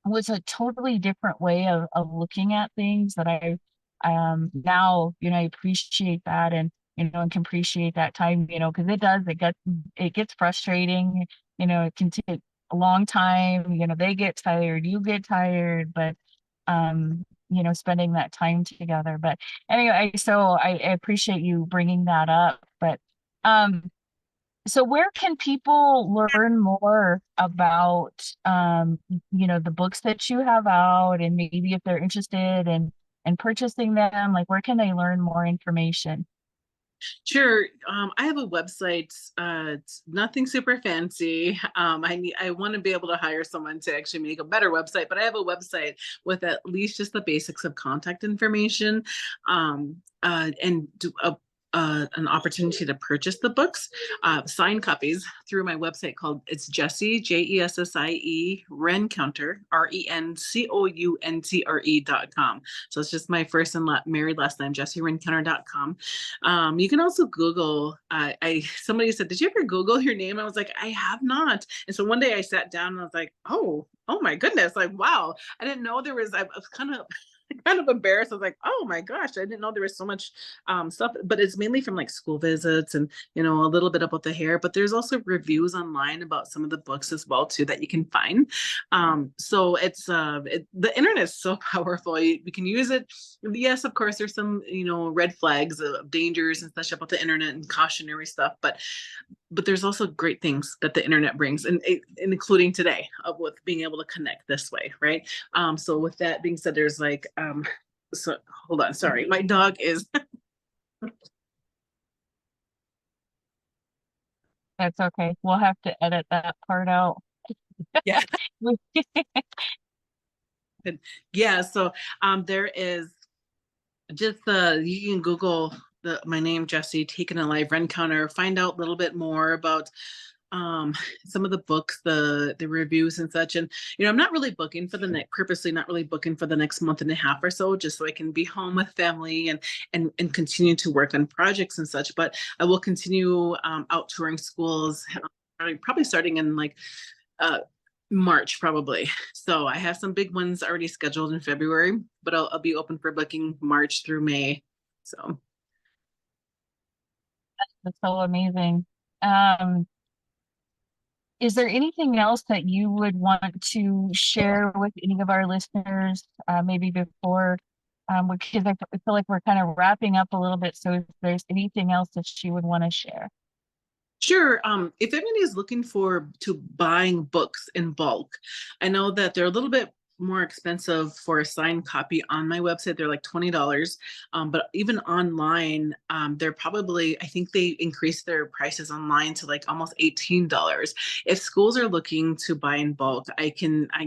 was a totally different way of looking at things that I now, I appreciate that. And and can appreciate that time, because it gets frustrating, it can take a long time, they get tired, you get tired, but spending that time together. But anyway, so I appreciate you bringing that up. But so where can people learn more about the books that you have out, and maybe if they're interested in purchasing them, like where can they learn more information? Sure. I have a website. It's nothing super fancy. I want to be able to hire someone to actually make a better website, but I have a website with at least just the basics of contact information, and an opportunity to purchase the books, signed copies through my website called it's Jessie, Jessie, Rencountre, RENCOUNTRE.com. So it's just my first and married last name, JessieRencountre.com. You can also Google. Somebody said, "Did you ever Google your name?" I was like, "I have not." And so one day I sat down and I was like, "Oh my goodness! Like, wow! I didn't know there was." I was kind of embarrassed. I was like, "Oh my gosh! I didn't know there was so much stuff." But it's mainly from like school visits and a little bit about the hair. But there's also reviews online about some of the books as well too that you can find. So it's the internet is so powerful. We can use it. Yes, of course, there's some red flags of dangers and such about the internet and cautionary stuff, but there's also great things that the internet brings, and including today with being able to connect this way, right? So with that being said, there's like so hold on, sorry, my dog is That's okay. We'll have to edit that part out. yeah. Yeah, so there is just you can Google my name, Jessie, taking a Alive-Rencountre, find out a little bit more about some of the books, the reviews and such. And I'm not really booking for the next purposely not really booking for the next month and a half or so, just so I can be home with family and continue to work on projects and such. But I will continue out touring schools, probably starting in like March probably. So I have some big ones already scheduled in February, but I'll be open for booking March through May. So That's so amazing. Is there anything else that you would want to share with any of our listeners, maybe before, because I feel like we're kind of wrapping up a little bit. So if there's anything else that you would want to share. sure. If anybody is looking to buying books in bulk, I know that they're a little bit more expensive for a signed copy on my website. They're like $20. But even online, they're probably, I think they increased their prices online to like almost $18. If schools are looking to buy in bulk, I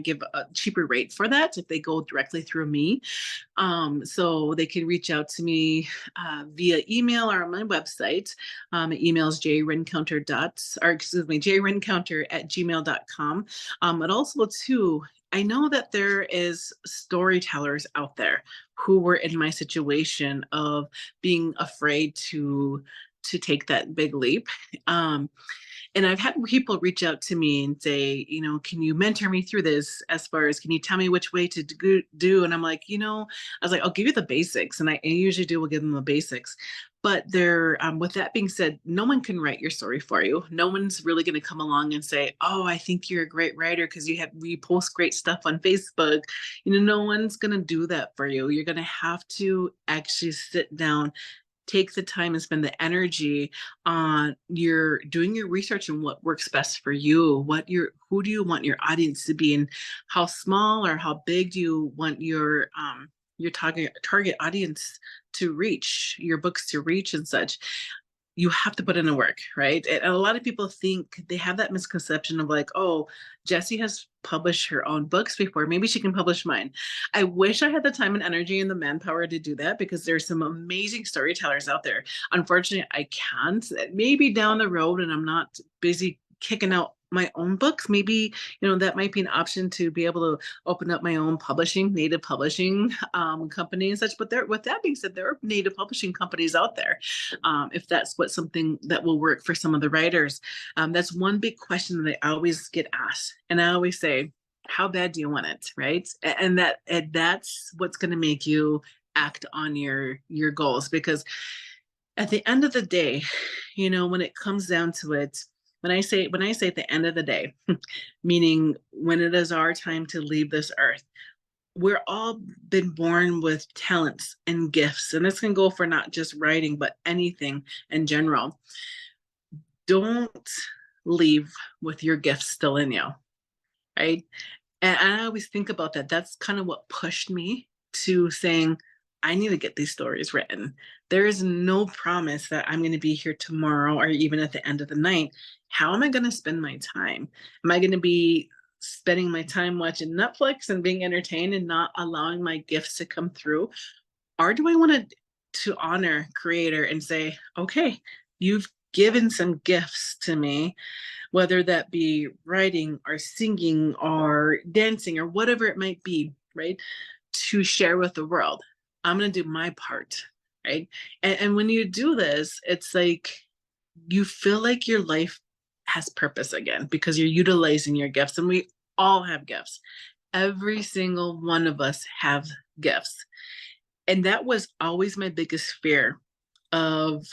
give a cheaper rate for that if they go directly through me. So they can reach out to me via email or on my website. Email is jrencounter@gmail.com. But also too, I know that there is storytellers out there who were in my situation of being afraid to take that big leap. And I've had people reach out to me and say, can you mentor me through this, as far as can you tell me which way to do? And I'm like, I was like, I'll give you the basics. And I usually will give them the basics. But with that being said, no one can write your story for you. No one's really going to come along and say, "Oh, I think you're a great writer because you post great stuff on Facebook." No one's going to do that for you. You're going to have to actually sit down, take the time and spend the energy on doing your research and what works best for you. Who do you want your audience to be, and how small or how big do you want your target audience to reach, your books to reach and such. You have to put in the work, right? And a lot of people think, they have that misconception of like, oh, Jessie has published her own books before, maybe she can publish mine. I wish I had the time and energy and the manpower to do that, because there's some amazing storytellers out there. Unfortunately, I can't. Maybe down the road, and I'm not busy kicking out my own books, maybe that might be an option, to be able to open up my own native publishing company and such. But with that being said, there are native publishing companies out there, if that's something that will work for some of the writers. That's one big question that I always get asked, and I always say, how bad do you want it, right? And that's what's going to make you act on your goals, because At the end of the day, when it comes down to it, when I say at the end of the day, meaning when it is our time to leave this earth, we're all been born with talents and gifts, and this can go for not just writing, but anything in general. Don't leave with your gifts still in you, right? And I always think about that. That's kind of what pushed me to saying, I need to get these stories written. There is no promise that I'm going to be here tomorrow or even at the end of the night. How am I going to spend my time? Am I going to be spending my time watching Netflix and being entertained and not allowing my gifts to come through? Or do I want to honor creator and say, okay, you've given some gifts to me, whether that be writing or singing or dancing or whatever it might be, right? To share with the world. I'm going to do my part, right? And when you do this, it's like you feel like your life has purpose again because you're utilizing your gifts, and we all have gifts. Every single one of us have gifts. And that was always my biggest fear of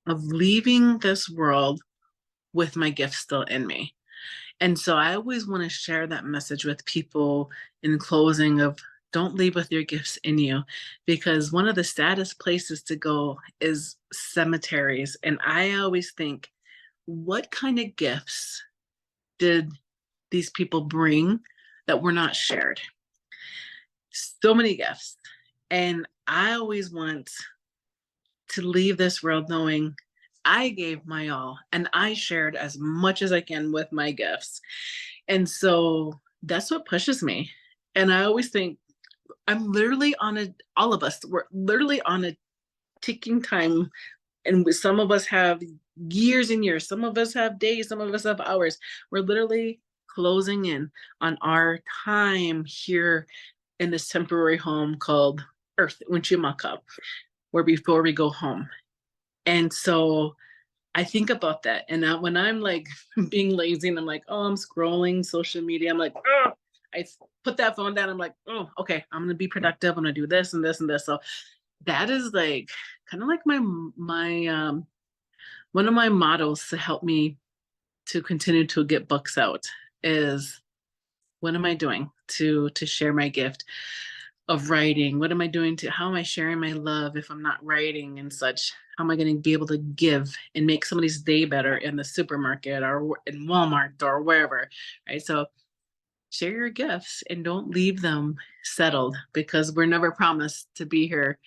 leaving this world with my gifts still in me. And so I always want to share that message with people in closing of don't leave with your gifts in you, because one of the saddest places to go is cemeteries. And I always think, what kind of gifts did these people bring that were not shared? So many gifts. And I always want to leave this world knowing I gave my all and I shared as much as I can with my gifts. And so that's what pushes me. And I always think I'm literally all of us, we're literally on a ticking time. And some of us have years and years, some of us have days, some of us have hours. We're literally closing in on our time here in this temporary home called Earth, Unchimaka, where before we go home. And so I think about that. And when I'm like being lazy and I'm like, oh, I'm scrolling social media, I'm like, oh, I put that phone down. I'm like, oh, okay, I'm going to be productive. I'm going to do this and this and this. So that is like kind of like my one of my models to help me to continue to get books out is, what am I doing to share my gift of writing? What am I doing how am I sharing my love if I'm not writing and such? How am I going to be able to give and make somebody's day better in the supermarket or in Walmart or wherever, right? So share your gifts and don't leave them settled, because we're never promised to be here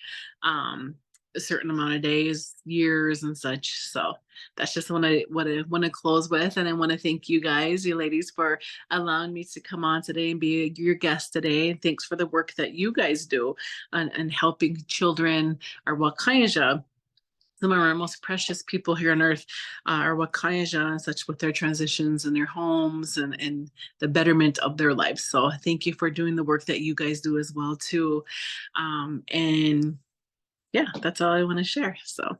a certain amount of days, years, and such. So that's just what I want to close with. And I want to thank you guys, you ladies, for allowing me to come on today and be your guest today. And thanks for the work that you guys do and helping children or Wakaija. Some of our most precious people here on earth are Wakaija and such, with their transitions and their homes and the betterment of their lives. So thank you for doing the work that you guys do as well too. And yeah, that's all I want to share. So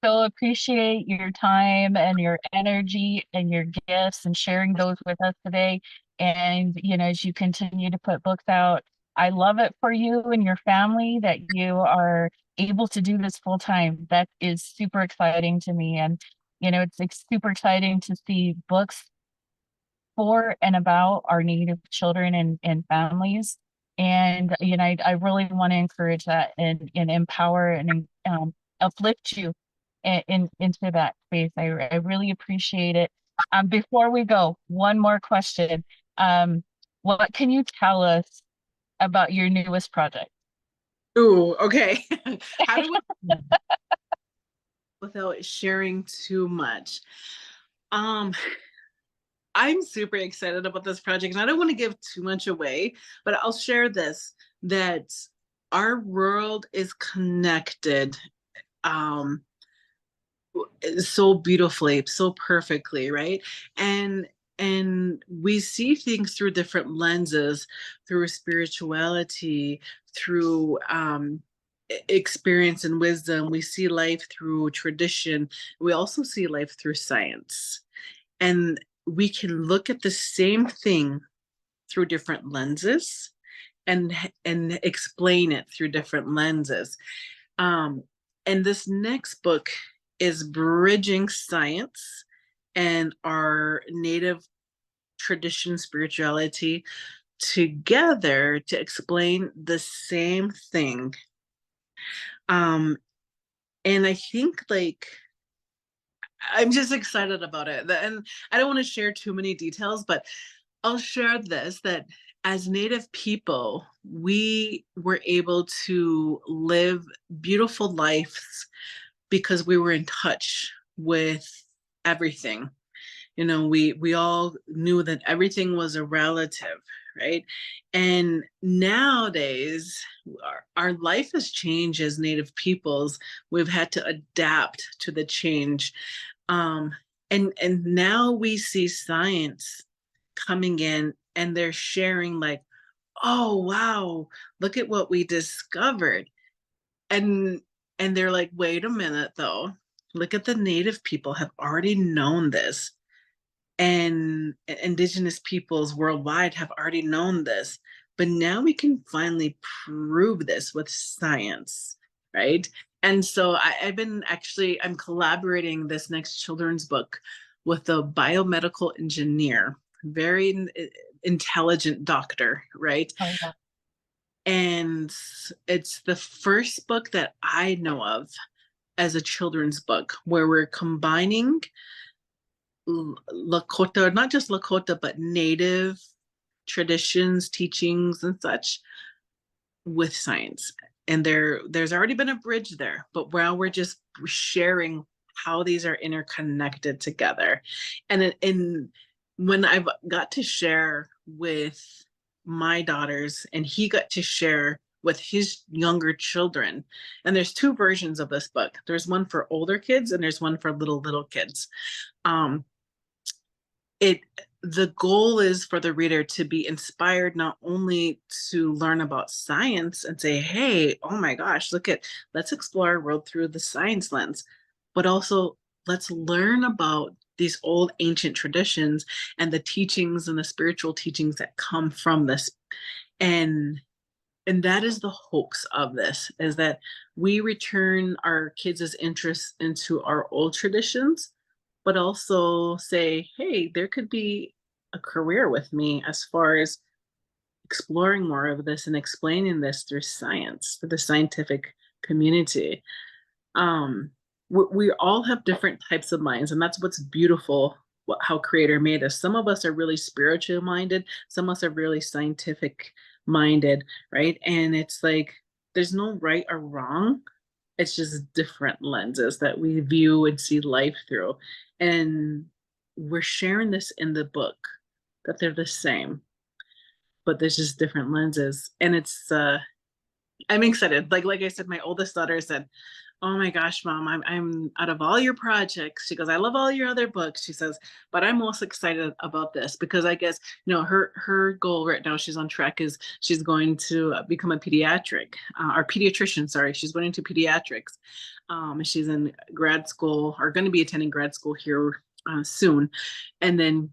Appreciate your time and your energy and your gifts and sharing those with us today. And, as you continue to put books out, I love it for you and your family that you are able to do this full time. That is super exciting to me. And, it's like super exciting to see books for and about our Native children and families. And, I really want to encourage that and empower and uplift you into that space. I really appreciate it. Before we go, one more question. What can you tell us about your newest project? ooh, okay. How do we without sharing too much? I'm super excited about this project, and I don't want to give too much away, but I'll share this, that our world is connected so beautifully, so perfectly, right? And we see things through different lenses, through spirituality, through experience and wisdom. We see life through tradition. We also see life through science. And we can look at the same thing through different lenses and explain it through different lenses. And this next book is bridging science and our native tradition spirituality together to explain the same thing. And I think like I'm just excited about it. And I don't want to share too many details, but I'll share this, that as Native people, we were able to live beautiful lives because we were in touch with everything. You know, we all knew that everything was a relative, right? And nowadays our life has changed as Native peoples. We've had to adapt to the change. um and now we see science coming in, and they're sharing like, oh wow, look at what we discovered. And and they're like, wait a minute though, look at the Native people have already known this, and indigenous peoples worldwide have already known this, but now we can finally prove this with science, right? And so I'm collaborating this next children's book with a biomedical engineer, very intelligent doctor, right? Oh, yeah. And it's the first book that I know of as a children's book where we're combining Lakota, not just Lakota, but Native traditions, teachings, and such with science. And there's already been a bridge there, but now we're just sharing how these are interconnected together. And when I've got to share with my daughters, and he got to share with his younger children, and there's two versions of this book. There's one for older kids, and there's one for little kids. Um, it the goal is for the reader to be inspired not only to learn about science and say, hey, oh my gosh, let's explore our world through the science lens, but also let's learn about these old ancient traditions and the teachings and the spiritual teachings that come from this. And and that is the hopes of this, is that we return our kids' interest into our old traditions, but also say, hey, there could be a career with me as far as exploring more of this and explaining this through science, through the scientific community. um we all have different types of minds, and that's what's beautiful, how creator made us. Some of us are really spiritual minded, some of us are really scientific minded, right? And it's like there's no right or wrong, it's just different lenses that we view and see life through. And we're sharing this in the book, that they're the same, but there's just different lenses. And it's I'm excited. Like I said, my oldest daughter said, "Oh my gosh, mom, I'm out of all your projects." She goes, "I love all your other books." She says, "But I'm most excited about this because I guess, her goal right now, she's on track, is she's going to become a pediatric or pediatrician. Sorry, she's going into pediatrics. She's in grad school, or going to be attending grad school here soon, and then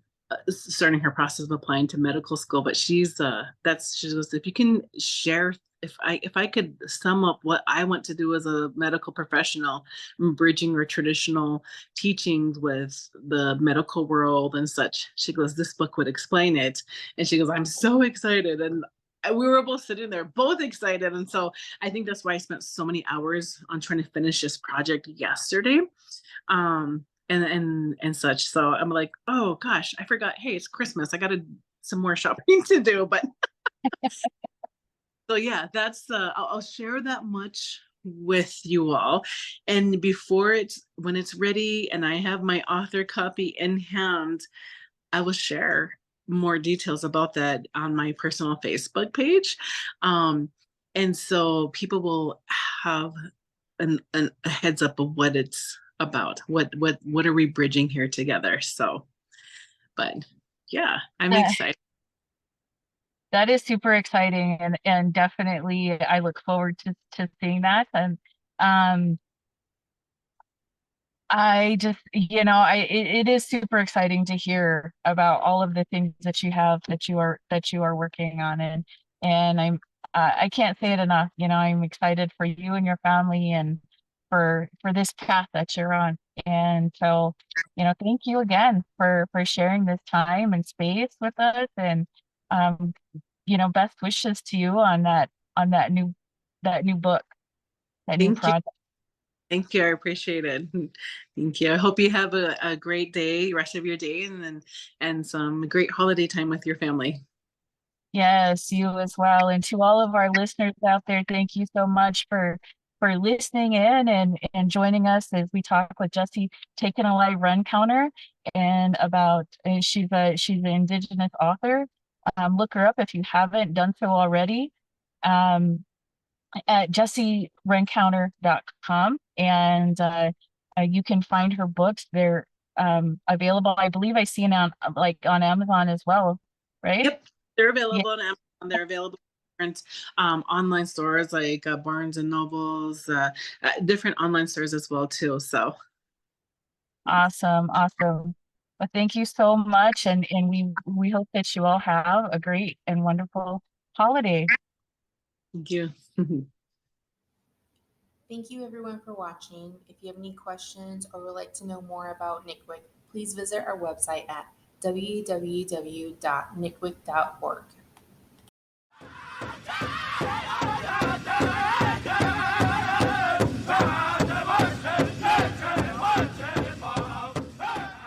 starting her process of applying to medical school. But she goes, if you can share, if I could sum up what I want to do as a medical professional, bridging our traditional teachings with the medical world and such, she goes, this book would explain it. And she goes, I'm so excited. And we were both sitting there, both excited. And so I think that's why I spent so many hours on trying to finish this project yesterday. And such. So I'm like, oh gosh, I forgot. Hey, it's Christmas. I got some more shopping to do. But so yeah, that's I'll share that much with you all. And when it's ready and I have my author copy in hand, I will share more details about that on my personal Facebook page. And so people will have a heads up of what it's about. What are we bridging here together? So, but yeah, I'm excited. That is super exciting, and definitely I look forward to seeing that. And I just, it is super exciting to hear about all of the things that you have, that you are working on. And I can't say it enough. I'm excited for you and your family, and for this path that you're on. And so, thank you again for sharing this time and space with us. And best wishes to you on that new book, that new Thank you. project. Thank you. I appreciate it. Thank you. I hope you have a great day, rest of your day, and some great holiday time with your family. Yes, you as well. And to all of our listeners out there, thank you so much for listening in and joining us as we talk with Jessie, taking a Alive-Rencountre, and about she's an Indigenous author. Look her up if you haven't done so already. At jessierencounter.com, and you can find her books. They're available. I believe I see them on Amazon as well, right? Yep, they're Yeah. available on Amazon. They're available in different online stores like Barnes and Nobles, different online stores as well too. So Awesome. Well, thank you so much, and we hope that you all have a great and wonderful holiday. thank you. Thank you everyone for watching. If you have any questions or would like to know more about NICWIC, please visit our website at www.nicwic.org.